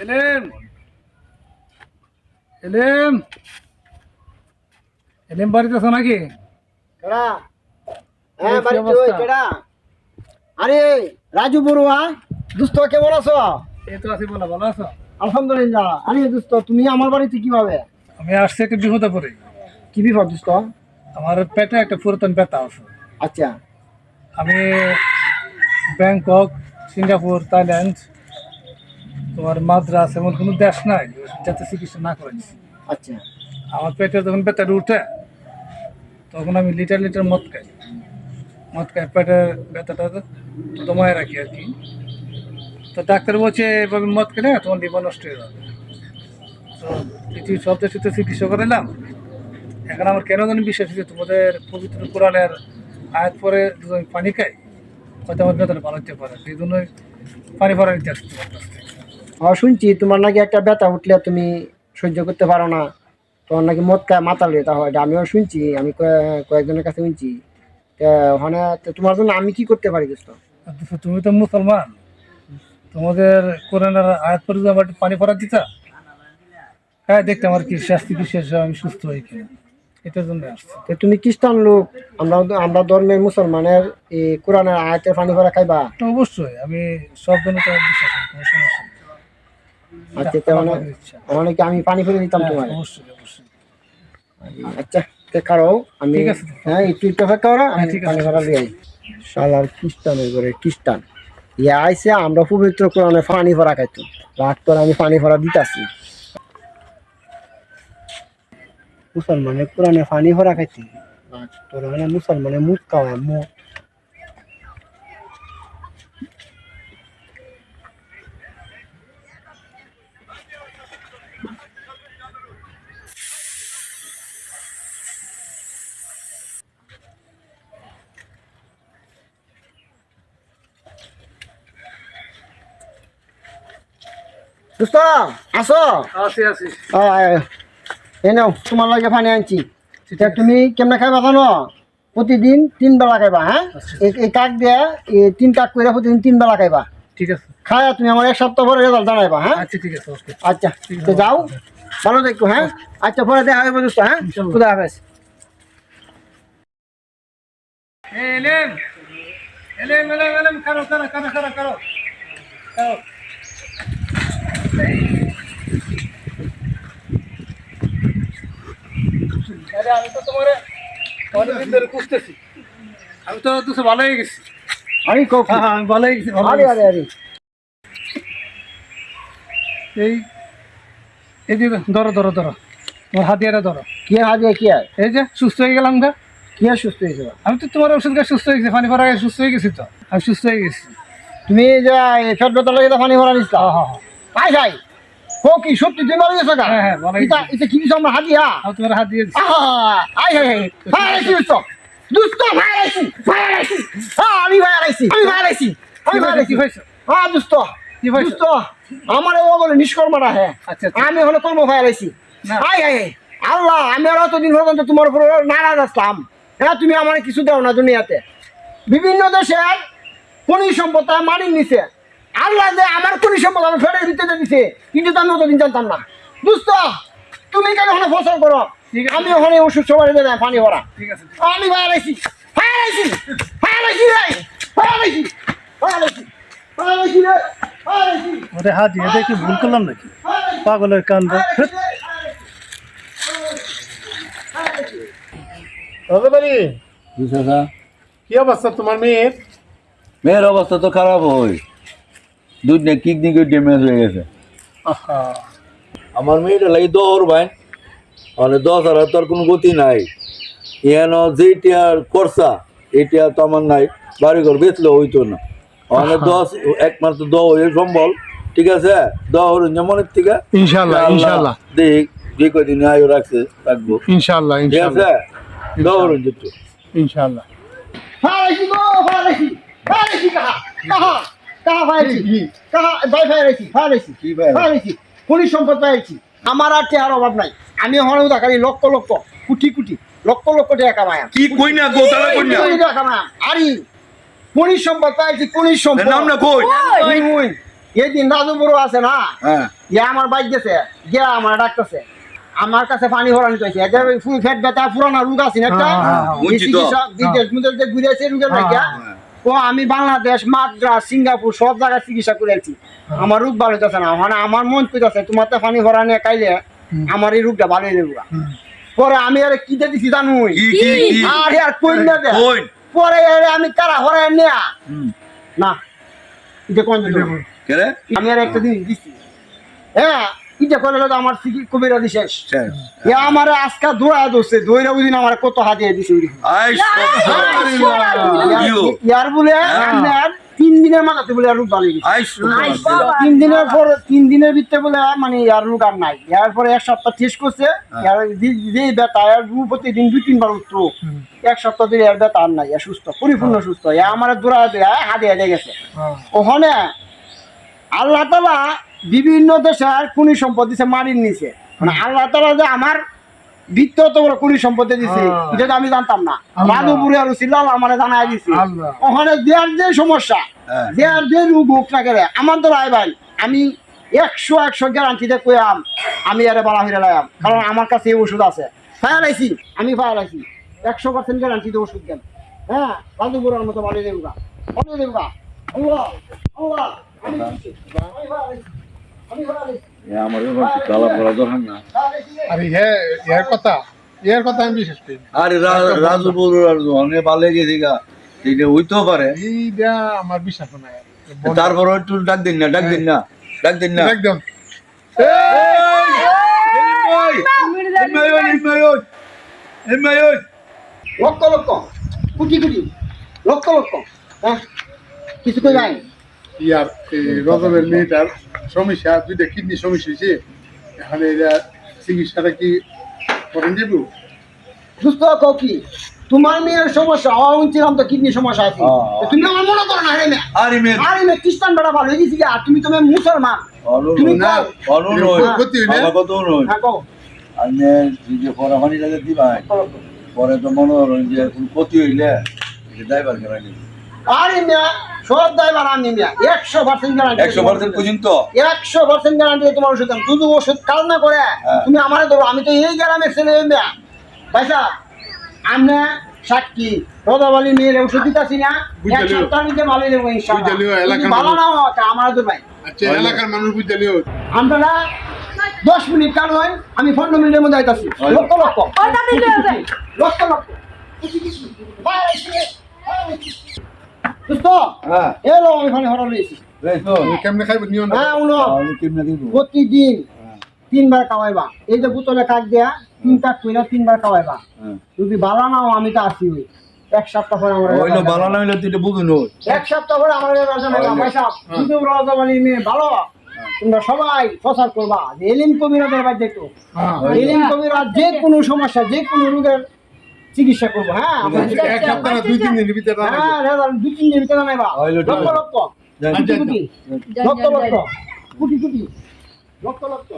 এলেম এলেম এলেম বাড়িতে আছো নাকি? কেডা? হ্যাঁ বাড়িতে ওই কেডা? আরে রাজু বড়ুয়া, দোস্ত কেমন আছো? এই তো আছি, বলা ভালো আছো? আলহামদুলিল্লাহ। আরে দোস্ত তুমি আমার বাড়িতে কিভাবে? আমি আসছি একটা বিপদে পড়ে। কি বিপদ দোস্ত? আমার পেটে একটা পুরাতন ব্যথা আছে। আচ্ছা আমি ব্যাংকক, সিঙ্গাপুর, থাইল্যান্ড, তোমার মাদ্রাস এমন কোনো দেশ নাই যাতে চিকিৎসা না করেছি। আচ্ছা আমার পেটে যখন ব্যথাটা উঠে তখন আমি লিটার লিটার মদ খাই। মদ খাই পেটের ব্যথাটা দমায় রাখি আর কি। তো ডাক্তার বলছে এভাবে মদ খেলে তোমার লিভার নষ্ট হয়ে যাবে। তো পৃথিবীর সব দেশে তো চিকিৎসা করালাম। এখন আমার কেন জানি বিশ্বাস হচ্ছে তোমাদের পবিত্র কোরআনের আয়াত পরে যদি আমি পানি খাই হয়তো আমার ব্যথাটা ভালো হতে পারে, সেই জন্যই পানি ভরা নিতে আসছি তোমার কাছ থেকে। শুনছি তোমার নাকি একটা ব্যথা উঠলে তুমি সহ্য করতে পারো না, তোমার নাকি মদ খায় মাতাল লেতা হয়। এটা আমিও শুনছি, আমি কয়েকজনের কাছে শুনছি। তা ওখানে তো তোমার জন্য আমি কি করতে পারি দোস্ত? অথচ তুমি তো মুসলমান, তোমাদের কোরআনের আয়াত পরে যদি আমার একটু পানি ভরা দিতা, হ্যাঁ দেখতাম আর কি শাস্তি কি শেষ হয়, আমি সুস্থ হই কিনা, এটার জন্য আসছি। তো তুমি খ্রিস্টান লোক, আমরা ধর্মের মুসলমানের এই কোরআনের আয়াতের পানি ভরা খাইবা? তো অবশ্যই আমি সব জন্য তোমার বিশ্বাস করি, কোনো সমস্যা নেই। আচ্ছা এটা তেমন আমাদের ইচ্ছা। অনেকে আমি পানি ফেলে দিতাম হ্যাঁ, তোমার। অবশ্যই অবশ্যই। আচ্ছা কারো আমি ঠিক আছে। হ্যাঁ একটু অপেক্ষা করো, আমি হ্যাঁ, ঠিক আছে, পানি ঠিক ভরা আছে। দিয়ে শালার খ্রিস্টানের ঘরে খ্রিস্টান ইয়ে আইসে, আমরা পবিত্র কোরআনে পানি ভরা খাইতো, রাত করে আমি পানি ভরা দিতাছি। মুসলমানের কোরআনে পানি ভরা খাইতি, তোর মানে মুসলমানের মুখ খাওয়া মুখ। দোস্ত আসো। আছি আছি। এই নাও তোমার লাগে পানি আনছি। তা তুমি কেমনে খাইবা জানো? প্রতিদিন 3 বেলা খাইবা। হ্যাঁ আচ্ছা। এই কাক দিয়ে 3 কাক করে প্রতিদিন 3 বেলা খাইবা। ঠিক আছে। খায়া তুমি আমার 1 সপ্তাহ পরে রেজাল্ট জানাইবা। হ্যাঁ আচ্ছা ঠিক আছে, ওকে। আচ্ছা ঠিক আছে, তো যাও, ভালো দেখো। হ্যাঁ আচ্ছা পরে দেখা হবে দোস্ত। হ্যাঁ ইনশাল্লাহ। খুদা হাফেজ। এলেম এলেম এলেম এলেম, কারো কারো কারো কারো কারো কারো। আরে আমি তো তোমার অনেকদিন ধরে খুঁজতেছি। আমি তো দুশো ভালো হয়ে গেছি। আমি কফি হ্যাঁ হ্যাঁ, আমি ভালো হয়ে গেছি, ভালো আরে হয়ে আরে গেছি। আরে এই এই যে ধরো ধরো ধরো, তোমার হাতিয়ারে ধরো। কি হাজিয়ে কি আর এই যে সুস্থ হয়ে গেলাম গা। কি আর সুস্থ হয়েছে? আমি তো তোমার ওষুধ খাই সুস্থ হয়ে গেছি, পানি ভরা খাই সুস্থ হয়ে গেছি, তো আমি সুস্থ হয়ে গেছি। তুমি যে ফেট ব্যথা লাগে পানি ভরা নিচ্ছা? হ্যাঁ হ্যাঁ হ্যাঁ। পাই যাই ও কি সত্যি তুমি ভালো গেছো গা? হ্যাঁ, হ্যাঁ, ভালো এটা গেছি। এটা কি দিছো আমরা হাজিয়া? আমি তোমার হাত দিয়ে দিচ্ছি। আই হাই হাই ভাই আইছি দুষ্ট দুষ্ট ভাই আইছি ভাই আইছি। আমি ভাই আইছি আমি ভাই আইছি আমি ভাই আইছি। কি হয়েছে? দুষ্ট কি হয়েছে? দুষ্ট আমার ও বলে নিষ্কর্মটা। হ্যাঁ আচ্ছা, আচ্ছা। আমি হলো কর্ম ভাই আইছি। না। আই হাই হাই আল্লাহ, আমি আর অতদিন পর্যন্ত তোমার উপর নারাজ আসলাম। হ্যাঁ তুমি আমার কিছু দাও না দুনিয়াতে। বিভিন্ন দেশের খনি সম্পদ মানি নিছে, আল্লাহ যে আমার খনি সম্পদ আমার ফেরের ভিতরে দিছে, কিন্তু তো আমি অতদিন জানতাম না। দুষ্ট তুমি কেন ওখানে ফসল করো? ঠিক আছে। আমি ওখানে ওষুধ সবাই দেয় পানি ভরা। ঠিক আছে। আমি ভাই আইছি ভাই আইছি ভাই আইছি রে ভাই আইছি ভাই আইছি ভাই আইছি রে ভাই আইছি ওরে হাত দিয়ে দেখি ভুল করলাম নাকি? পাগলের কাণ্ড। কি অবস্থা তোমার মেয়ের? মেয়ের অবস্থা তো খারাপ হয়, দুধ নিয়ে কিডনি ড্যামেজ হয়ে গেছে। আহা, আমার মেয়েটা লাগে দৌড় ভাই, মানে 10 আর তোর কোনো গতি নাই। এন যেটা করছা এটা তো আমার নাই, বাড়িঘর বেচলে হইতো না। অনেক 10 একমাত্র দৌড়ের সম্বল। ঠিক আছে, দৌড় মনের থেকে ইনশাআল্লাহ, আল্লাহ ইনশাআল্লাহ। দেখ যে কদিন আয়ু রাখবো। ইনশাআল্লাহ ঠিক আছে, দৌড় যেত। ইনশাআল্লাহ। ভাই আইছি গো ভাই আইছি ভাই আইছি কাহা কাহা কাহা ভাই আইছি কাহা ভাই ভাই আইছি ভাই আইছি কি ভাই? ভাই আইছি খনি সম্পদ ভাই আইছি। আমার আর টাকার অভাব নাই, আমি ওখানে খালি লক্ষ লক্ষ কোটি কোটি লক্ষ লক্ষ টাকা কামাই। কি কই না গো, তারা কই না। টাকা কামাই আরে খনি সম্পদ পাইছি, খনি সম্পদ। নাম না কই? মুই এই দিন রাজু বড় আছে না হ্যাঁ ইয়া আমার বাইক গেছে গিয়া আমার ডাকতেছে আমার কাছে পানি ভরানি চাইছে এটা ফুল ফ্যাট ব্যথা পুরানা রোগ আছে না একটা বুঝছি তো। বিদেশ মুদেশ যে ঘুরে আছে রোগের লাগিয়া ও আমি বাংলাদেশ মাদ্রাস সিঙ্গাপুর সব জায়গায় চিকিৎসা করেছি আমার রোগ ভালো হইতেছে না মানে আমার মন কইতাছে তোমার তো পানি ভরানি কাইলে আমার এই রোগটা ভালো হয়ে যাবে পরে আমি আরে কি দিছি জানুই কি আরে আর কই না দে কই পরে আমি কারা হরাই নিয়া না এটা কোন দিল কে রে আমি আর একটা দিন দিছি হ্যাঁ এটা করলে তো আমার কবিরা দি শেষ এ আমার আজকা দৌড়া দোষে দৌড়া বুঝিন আমার কত হাতিয়ে দিছে ইয়ার বলে আপনার 3 দিনের মাথাতে বলে আর রোগ ভালো গেছে 3 দিনের পর 3 দিনের ভিতরে বলে মানে আর রোগ আর নাই এরপরে এক সপ্তাহ টেস্ট করছে আর যে ব্যথা আর প্রতিদিন 2-3 বার উঠতো এক সপ্তাহ ধরে আর ব্যথা আর নাই আর সুস্থ পরিপূর্ণ সুস্থ আমার দৌড়া হাতিয়ে গেছে ওখানে আল্লাহ তাআলা বিভিন্ন দেশের খনি সম্পদ দিছে মারির নিচে মানে আল্লাহ তাআলা যে আমার বৃত্ত তো বড় খনি সম্পদ দিছে এটা তো আমি জানতাম না রাজুপুরে আর সিলাল আমারে জানাই দিছে ওখানে দেয়ার যে সমস্যা দেয়ার যে রোগ হোক না করে আমার তো রায় ভাই আমি 100 গ্যারান্টিতে কইয়াম আমি আরে বালা ফিরে লাইম কারণ আমার কাছে এই ওষুধ আছে ফায়ালাইছি আমি ফায়ালাইছি 100% গ্যারান্টিতে ওষুধ দেন হ্যাঁ রাজুপুরের মতো ভালো দেবগা আল্লাহ আল্লাহ আমি ফায়ালাইছি আমার কালা পড়া দরকার না আরে এর কথা আমি বিশ্বাস করি না। আরে রাজু বড় আর অনেক ভালো গেছে গা এটা হইতেও পারে এইটা আমার বিশ্বাস নাই তারপর একটু ডাক দিন না একদম লক্ষ লক্ষ কোটি কোটি লক্ষ লক্ষ হ্যাঁ কিছু তো যাই ইয়ার রজবের মেয়েটার সমস্যা 2টা কিডনি সমস্যা হয়েছে এখানে এরা চিকিৎসাটা কি করেন যাব সুস্থ কও কি তোমার মেয়ের সমস্যা ছিলাম তো কিডনি সমস্যা আছে তুমি আমার মনে করো না রে মেয়ে আরে মেয়ে আরে মেয়ে খ্রিস্টান বেড়া ভালো হয়ে গেছি আর তুমি তুমি মুসলমান তুমি না ক্ষতি হইলে কত নয় হ্যাঁ কও আমি যে পরামানি লাগে দিবা পরে তো মনে হলো যে কোন ক্ষতি হইলে ড্রাইভার কেন নি আরে মেয়ে সব ড্রাইভার আমি মেয়ে 100% গ্যারান্টি 100% পর্যন্ত 100% গ্যারান্টি তোমার ওষুধ দাম শুধু ওষুধ কাজ না করে তুমি আমারে ধরো আমি তো এই গ্রামের ছেলে মেয়ে পয়সা আমরা সাক্ষী রোদাবালি মেয়ের ওষুধ দিতেছি না এক সপ্তাহ নিতে ভালো দেবো ইনশাআল্লাহ ভালো না হয় আমার তো ভাই আচ্ছা এলাকার মানুষ বুঝলিও আমরা 10 মিনিট কাল হয় আমি 15 মিনিটের মধ্যে আইতাছি লক্ষ লক্ষ লক্ষ লক্ষ দোস্ত হ্যাঁ এলো আমি ওখানে হরা লইছি কেমনে খাইব নিয়ম হ্যাঁ উনো আমি কেমনে দিব প্রতিদিন 3 বার খাওয়াইবা এই যে বোতলে কাক দেয়া 3 কাক কইরা 3 বার খাওয়াইবা যদি বালা নাও আমি তো আসি হই এক সপ্তাহ পরে আমরা ওইলো ভালো না হইলে তুই বুঝুন এক সপ্তাহ পরে আমরা পয়সা শুধু রোজাবালি মেয়ে ভালো তোমরা সবাই প্রচার করবা যে এলিম কবিরাজের বাড়ি দেখো এলিম কবিরাজ যে কোনো সমস্যা যে কোনো রোগের চিকিৎসা করবো হ্যাঁ এক সপ্তাহ না 2-3 দিনের ভিতরে হ্যাঁ 2-3 দিন ভিতরে নাইবা লক্ষ লক্ষ কোটি লক্ষ লক্ষ কোটি কোটি লক্ষ লক্ষ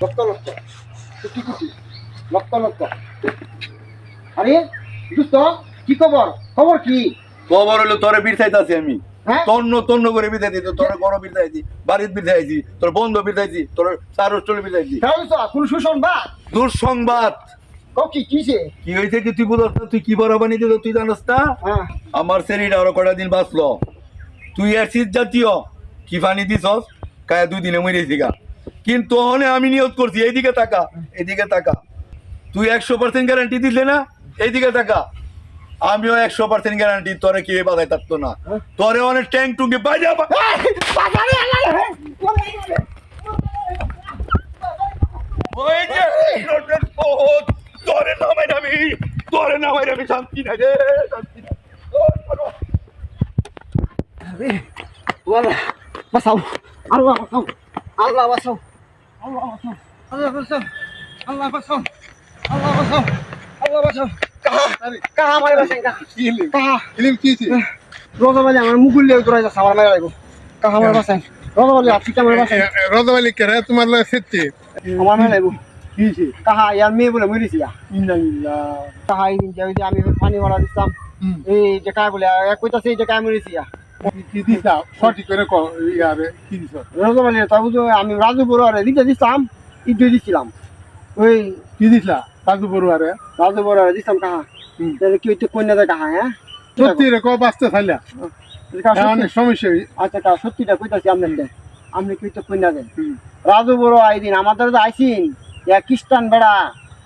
লক্ষ লক্ষ কোটি কোটি লক্ষ লক্ষ আরে দোস্ত কি খবর কি খবর হলো তোরে বিরতাইতাছি আমি হ্যাঁ তন্ন করে বিরতাইছি তোর গরম বিরতাইছি বাড়িতে বিরতাইছি তোর বন্ধ বিরতাইছি তোর চার হোস্টেলে বিরতাইছি কোন সুসংবাদ দুঃসংবাদ কি কিছে কি হয়েছে কি তুই বুঝস না তুই কি বড় বানিয়ে দিল তুই জানাস না হ্যাঁ আমার শরীর আরো কটা দিন বাঁচলো তুই অ্যাসিড জাতীয় কি পানি দিছস কায়া 2 দিনে মরেছি গা কিন্তু ওখানে আমি নিয়ত করছি এইদিকে তাকা তুই 100% গ্যারান্টি দিলে না এইদিকে তাকা আমিও 100% গ্যারান্টি তোরে কি বাধাই থাকতো না তোরে অনেক ট্যাঙ্ক টুঙ্গে বাজা ওই যে তোরে নামাই আমি শান্তি না রে শান্তি না বাঁচাও আল্লাহ বাঁচাও আল্লাহ বাঁচাও আল্লাহ বাঁচাও আল্লাহ বাঁচাও আল্লাহ বাঁচাও আল্লাহ বাঁচাও আল্লাহ বাঁচাও কাহা মারে বাঁচাই কাহা ইলিম কিছে রোজাবালি আমার মুকুল লিয়ে দৌড়াই যাচ্ছে আমার মেরে লাগবো কাহা মারে বাঁচাই রোজাবালি আপনি আমার বাঁচাই রজবালি করে তোমার লয় সেতে আমার মেরে লাগবো কিছে কাহা ইয়ার মেয়ে বলে মরেছি ইন্নালিল্লাহ কাহা এই দিন যে আমি পানি মারা দিতাম এই যে কায় বলে কইতাছে এই যে কায় মরেছি কি দিছা সঠিক করে কও ইয়ারে কি দিছ রজবালি তাও তো আমি রাজু বড় আরে দিতে দিছিলাম ইদু দিছিলাম ওই কি দিছা কাজু বড়ুয়ারে রাজু বড় আরে দিছিলাম কাহা তাহলে কি হইতে কন্যা দে কাহা হ্যাঁ সত্যি রে কও বাঁচতে থাইলা অনেক সমস্যা আচ্ছা কা সত্যিটা কইতাছি আপনাদের আপনি কি হইতে কন্যা দেন রাজু বড় আইদিন আমাদের তো আইসিন ইয়া খ্রিস্টান বেড়া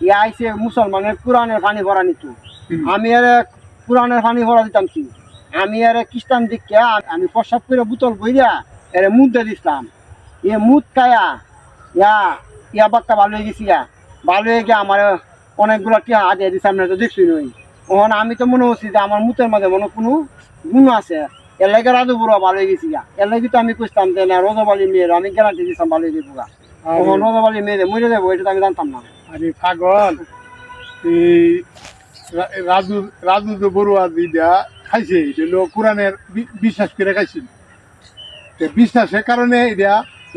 ইয়া আইসে মুসলমানের কোরআনের পানি ভরা নিত আমি আর কোরআনের পানি ভরা দিতাম কি আমি আর খ্রিস্টান দিককে আমি প্রসাব করে বোতল বইরা এর মুদ দিয়ে দিছিলাম মুদ খায়া ইয়া বাক্কা ভালো হয়ে গেছি ভালো হয়ে গিয়ে আমার অনেকগুলো টিয়া আদিয়ে দিচ্ছে আপনার তো দেখছি নই ওখান আমি তো মনে হচ্ছি যে আমার মুতের মধ্যে মনে কোনো গুণ আছে এর লাগে রাজু বুড়ো ভালো হয়ে গেছি এর লাগে তো আমি খুঁজতাম যে না রোজাবালি মেয়ের আমি গ্যারান্টি দিচ্ছিলাম ভালো হয়ে যাবো ওখান রোজাবালি মেয়েদের মরে যাবো এটা তো আমি জানতাম না আরে পাগল এই রাজু রাজু যে বড়ুয়া দিদা খাইছে এটা কোরআনের বিশ্বাস করে খাইছিল বিশ্বাসের কারণে এটা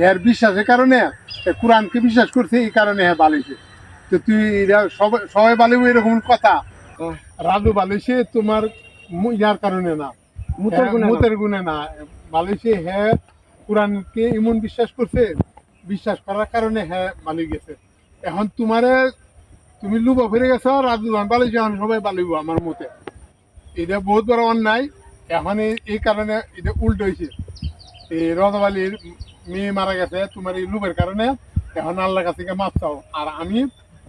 এর বিশ্বাসের কারণে কোরআনকে বিশ্বাস করছে এই কারণে হ্যাঁ বালিছে তো তুই এটা সবাই বালিব এরকম কথা রাজু বালিছে তোমার ইয়ার কারণে না মুতের গুণে না বালিছে হ্যাঁ কোরআনকে এমন বিশ্বাস করছে বিশ্বাস করার কারণে হ্যাঁ বালি গেছে এখন তোমারে তুমি লুবা ফিরে গেছো রাজু বালিছে এখন সবাই বালিব আমার মতে এটা বহুত বড় অন্যায় এখন এই কারণে এটা উল্টো হয়েছে এই রজবালির মেয়ে মারা গেছে তোমার এই লুবের কারণে এখন আল্লাহ কাছে মাপ চাও আর আমি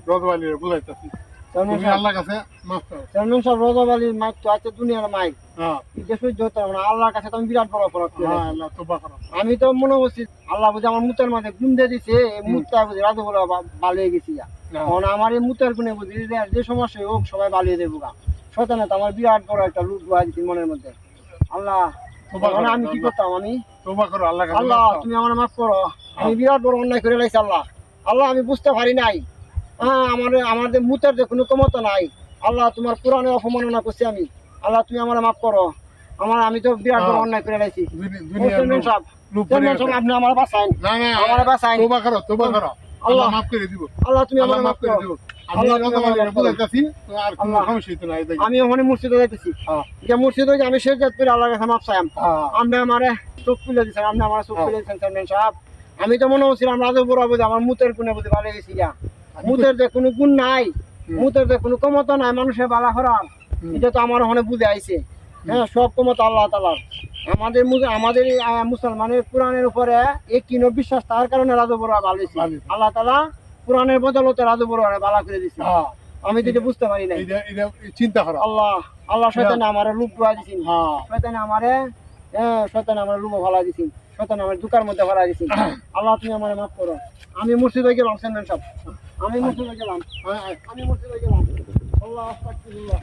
রজবালির বুঝাইতেছি তুমি আল্লাহ কাছে মাপ চাও চেয়ারম্যান সাহেব রোজাবালির মাইক তো আছে দুনিয়ার মাইক হ্যাঁ এটা সহ্য হতে হবে না আল্লাহর কাছে তো আমি বিরাট বড় অপরাধ করেছি। হ্যাঁ আল্লাহ তোবা করো আমি তো মনে করছি আল্লাহ বুঝে আমার মুতের মাঝে গুণ দিয়ে দিছে এই মুতটা বুঝে রাজু বলে ভালো হয়ে গেছি এখন আমার এই মুতের গুণে বুঝি যে সমস্যা হোক সবাই ভালিয়ে দেবো গা শতানে তো আমার বিরাট বড় একটা লুট বয়া দিচ্ছি মনের মধ্যে আল্লাহ এখন আমি কি করতাম আমি তোবা করো আল্লাহ কাছে আল্লাহ মাপ চাও। তুমি আমার মাফ করো আমি বিরাট বড় অন্যায় করে লাইছি আল্লাহ আল্লাহ আমি বুঝতে পারি নাই হ্যাঁ আমাদের মুতের যে কোনো ক্ষমতা নাই আল্লাহ তোমার কোরআনে অপমাননা করছি আমি আল্লাহ তুমি আমার মাফ করো আমি তো বিরাট বড় অন্যায় করে লাইছি দুনিয়ার চেয়ারম্যান সাহেব চেয়ারম্যান সাহেব আপনি আমার বাঁচাইন না না আমার বাঁচাইন তোবা করো আল্লাহ আল্লাহ মাফ করে দিব আল্লাহ তুমি আল্লাহ আমার মাফ মাফ করে করো দিব আমি আল্লাহ তুমি আমার রজবালির মাফ করো। বুঝাইতেছি আর কোনো আল্লাহ। সমস্যা হইতো না এই দেখি আমি ওখানে মসজিদে যাইতেছি যে মসজিদে যে আমি শেষ জাত করে আল্লাহর কাছে মাপ চাইম আপনি আমারে চোখ খুলে দিচ্ছেন আপনি আমার চোখ খুলে দিচ্ছেন চেয়ারম্যান সাহেব আমি তো মনে হচ্ছিলাম রাজু বড় বুঝে আমার মুতের গুণে বুঝে ভালো গেছি মুতের যে কোনো গুণ নাই মুতের যে কোনো ক্ষমতা নাই মানুষের বালা করার এটা তো আমার ওখানে বুঝে আইছে হ্যাঁ সব ক্ষমতা আল্লাহ তাআলার আমাদের মুসলমানের কোরআনের উপরে এই কিনো বিশ্বাস তার কারণে রাজু বড় ভালো হয়েছে আল্লাহ তাআলা কোরআনের বদলতে রাজু বড় ভালো করে দিচ্ছে আমি তো এটা বুঝতে পারি নাই এটা চিন্তা করো আল্লাহ শয়তানে আমারে লুপ ডুয়া দিছেন শয়তানে আমারে শয়তানে আমার লুপ ভালা দিছেন শয়তানে আমার দুকার মধ্যে ভালা দিছেন আল্লাহ তুমি আমারে মাফ করো আমি মসজিদে গেলাম চেয়ারম্যান সাহেব আমি মসজিদে গেলাম আল্লাহ আস্তাগফিরুল্লাহ